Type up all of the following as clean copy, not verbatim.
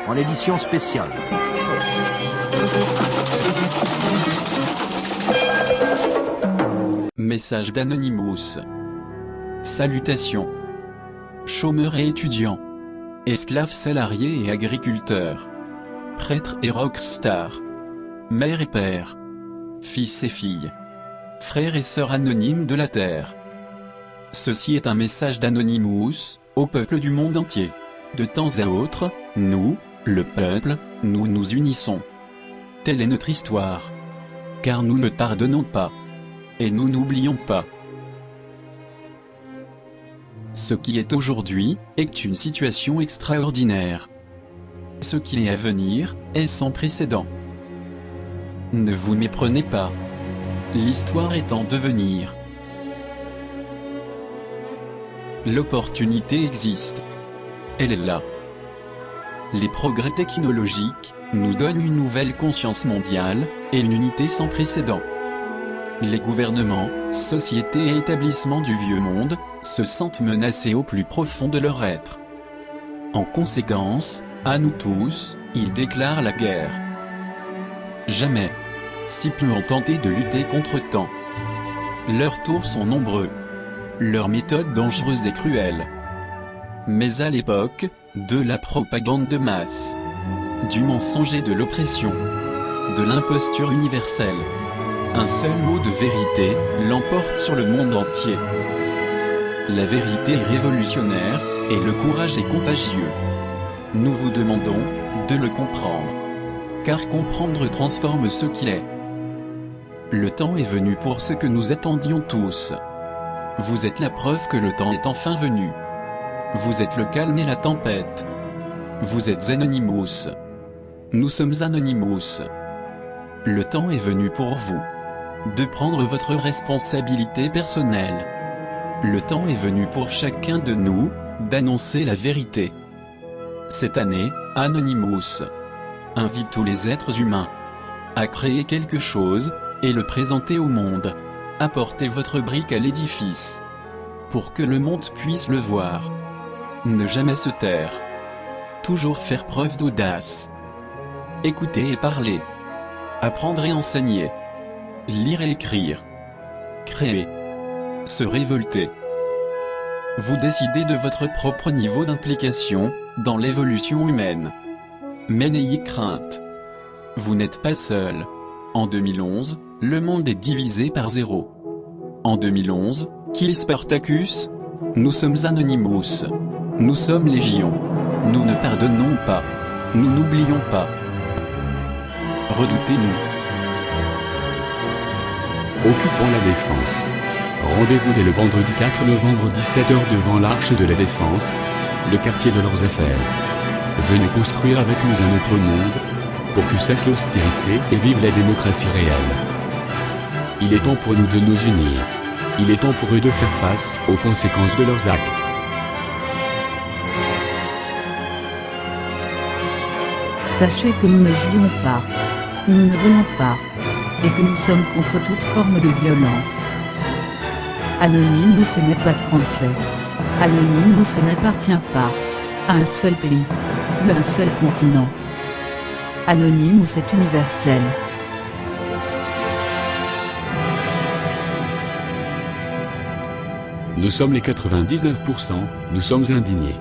en édition spéciale. Message d'Anonymous. Salutations. Chômeurs et étudiants. Esclaves salariés et agriculteurs. Prêtres et rockstars. Mères et pères. Fils et filles. Frères et sœurs anonymes de la Terre. Ceci est un message d'Anonymous, au peuple du monde entier. De temps à autre, nous, le peuple, nous nous unissons. Telle est notre histoire. Car nous ne pardonnons pas. Et nous n'oublions pas. Ce qui est aujourd'hui, est une situation extraordinaire. Ce qui est à venir, est sans précédent. Ne vous méprenez pas. L'histoire est en devenir. L'opportunité existe. Elle est là. Les progrès technologiques nous donnent une nouvelle conscience mondiale et une unité sans précédent. Les gouvernements, sociétés et établissements du vieux monde se sentent menacés au plus profond de leur être. En conséquence, à nous tous, ils déclarent la guerre. Jamais, si peu ont tenté de lutter contre tant. Leurs tours sont nombreux. Leurs méthodes dangereuses et cruelles. Mais à l'époque, de la propagande de masse, du mensonge et de l'oppression, de l'imposture universelle, un seul mot de vérité l'emporte sur le monde entier. La vérité est révolutionnaire, et le courage est contagieux. Nous vous demandons de le comprendre. Car comprendre transforme ce qu'il est. Le temps est venu pour ce que nous attendions tous. Vous êtes la preuve que le temps est enfin venu. Vous êtes le calme et la tempête. Vous êtes Anonymous. Nous sommes Anonymous. Le temps est venu pour vous de prendre votre responsabilité personnelle. Le temps est venu pour chacun de nous d'annoncer la vérité. Cette année, Anonymous invite tous les êtres humains à créer quelque chose et le présenter au monde. Apportez votre brique à l'édifice pour que le monde puisse le voir. Ne jamais se taire. Toujours faire preuve d'audace. Écouter et parler. Apprendre et enseigner. Lire et écrire. Créer. Se révolter. Vous décidez de votre propre niveau d'implication dans l'évolution humaine. Mais n'ayez crainte. Vous n'êtes pas seul. En 2011, le monde est divisé par 0. En 2011, qui est Spartacus? Nous sommes Anonymous. Nous sommes Légion. Nous ne pardonnons pas. Nous n'oublions pas. Redoutez-nous. Occupons la défense. Rendez-vous dès le vendredi 4 novembre 17h devant l'Arche de la Défense, le quartier de leurs affaires. Venez construire avec nous un autre monde, pour que cesse l'austérité et vive la démocratie réelle. Il est temps pour nous de nous unir. Il est temps pour eux de faire face aux conséquences de leurs actes. Sachez que nous ne jouons pas. Nous ne volons pas. Et que nous sommes contre toute forme de violence. Anonymous ce n'est pas français. Anonymous ce n'appartient pas à un seul pays, mais à un seul continent. Anonymous est universel. Nous sommes les 99%, nous sommes indignés.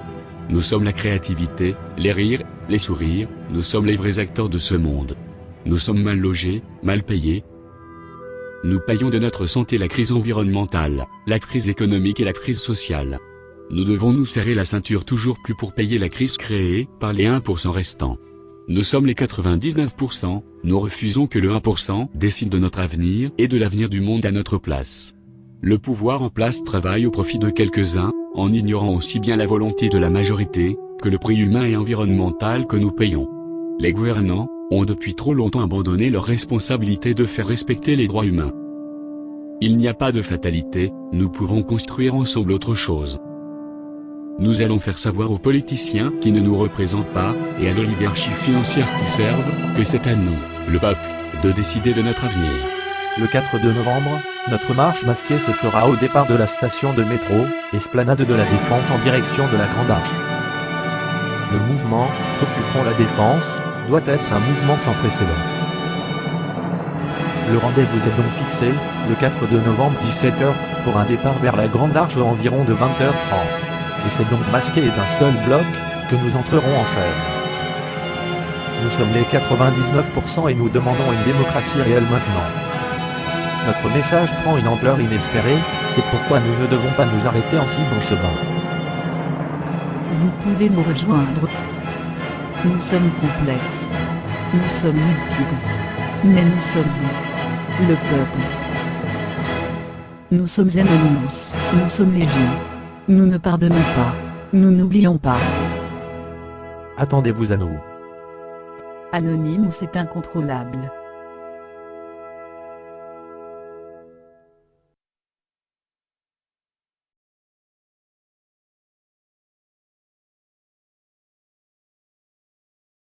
Nous sommes la créativité, les rires, les sourires, nous sommes les vrais acteurs de ce monde. Nous sommes mal logés, mal payés. Nous payons de notre santé la crise environnementale, la crise économique et la crise sociale. Nous devons nous serrer la ceinture toujours plus pour payer la crise créée par les 1% restants. Nous sommes les 99%, nous refusons que le 1% décide de notre avenir et de l'avenir du monde à notre place. Le pouvoir en place travaille au profit de quelques-uns, en ignorant aussi bien la volonté de la majorité, que le prix humain et environnemental que nous payons. Les gouvernants ont depuis trop longtemps abandonné leur responsabilité de faire respecter les droits humains. Il n'y a pas de fatalité, nous pouvons construire ensemble autre chose. Nous allons faire savoir aux politiciens qui ne nous représentent pas, et à l'oligarchie financière qui servent, que c'est à nous, le peuple, de décider de notre avenir. Le 4 novembre, notre marche masquée se fera au départ de la station de métro, esplanade de la Défense en direction de la Grande Arche. Le mouvement, Occupons la Défense, doit être un mouvement sans précédent. Le rendez-vous est donc fixé, le 4 de novembre 17h, pour un départ vers la Grande Arche à environ de 20h30. Et c'est donc masqué d'un seul bloc, que nous entrerons en scène. Nous sommes les 99% et nous demandons une démocratie réelle maintenant. Notre message prend une ampleur inespérée, c'est pourquoi nous ne devons pas nous arrêter en si bon chemin. Vous pouvez nous rejoindre. Nous sommes complexes. Nous sommes multiples. Mais nous sommes vous, le peuple. Nous sommes Anonymous, nous sommes légion. Nous ne pardonnons pas. Nous n'oublions pas. Attendez-vous à nous. Anonymous est incontrôlable.